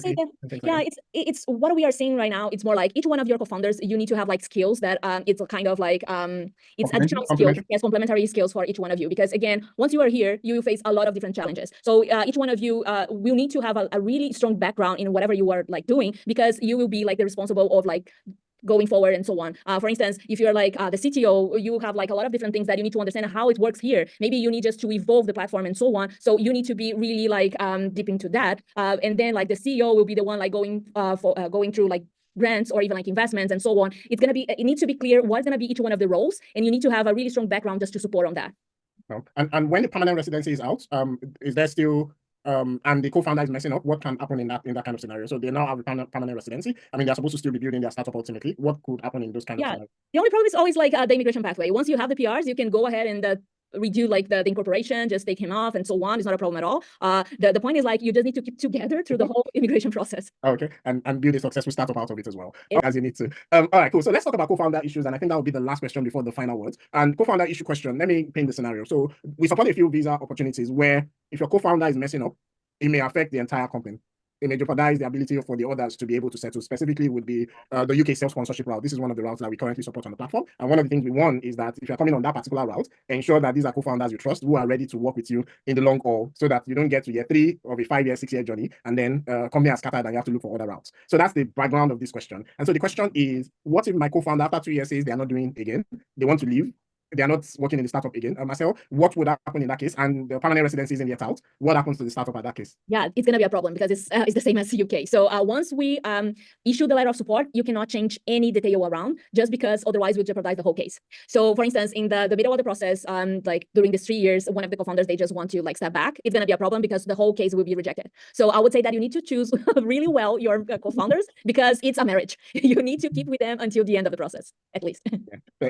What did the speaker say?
say that, and things yeah, like that? it's what we are seeing right now. It's more like each one of your co-founders, you need to have like skills that it's a kind of like it's additional skills, yes, complementary skills for each one of you. Because again, once you are here, you will face a lot of different challenges. So each one of you will need to have a really strong background in whatever you are like doing, because you will be like the responsible of like going forward and so on. For instance, if you're like the CTO, you have like a lot of different things that you need to understand how it works here. Maybe you need just to evolve the platform and so on. So you need to be really like deep into that. And then like the CEO will be the one like going through like grants or even like investments and so on. It needs to be clear what's going to be each one of the roles, and you need to have a really strong background just to support on that. And when the permanent residency is out, is there still and the co-founder is messing up, what can happen in that kind of scenario? So they now have a permanent residency. I mean, they're supposed to still be building their startup ultimately. What could happen in those kind of scenarios? The only problem is always like the immigration pathway. Once you have the PRs, you can go ahead and redo like the incorporation, just take him off and so on. It's not a problem at all. The point is like you just need to keep together through the whole immigration process. Okay, and build a successful startup out of it as well, as you need to. All right, cool. So let's talk about co-founder issues, and I think that will be the last question before the final words. And co-founder issue question, let me paint the scenario. So we support a few visa opportunities where if your co-founder is messing up, it may affect the entire company. It may jeopardize the ability for the others to be able to settle. Specifically would be the UK self-sponsorship route. This is one of the routes that we currently support on the platform. And one of the things we want is that if you're coming on that particular route, ensure that these are co-founders you trust who are ready to work with you in the long haul, so that you don't get to year 3 of a 5-year, 6-year journey and then company has scattered and you have to look for other routes. So that's the background of this question. And so the question is, what if my co-founder after 2 years says they are not doing again, they want to leave, they are not working in the startup again? Marcel, what would happen in that case? And the permanent residency isn't yet out. What happens to the startup at that case? Yeah, it's going to be a problem because it's the same as UK. So once we issue the letter of support, you cannot change any detail around, just because otherwise we jeopardize the whole case. So for instance, in the middle of the process, like during these 3 years, one of the co-founders, they just want to like step back. It's going to be a problem because the whole case will be rejected. So I would say that you need to choose really well your co-founders, because it's a marriage. You need to keep with them until the end of the process, at least. Yeah.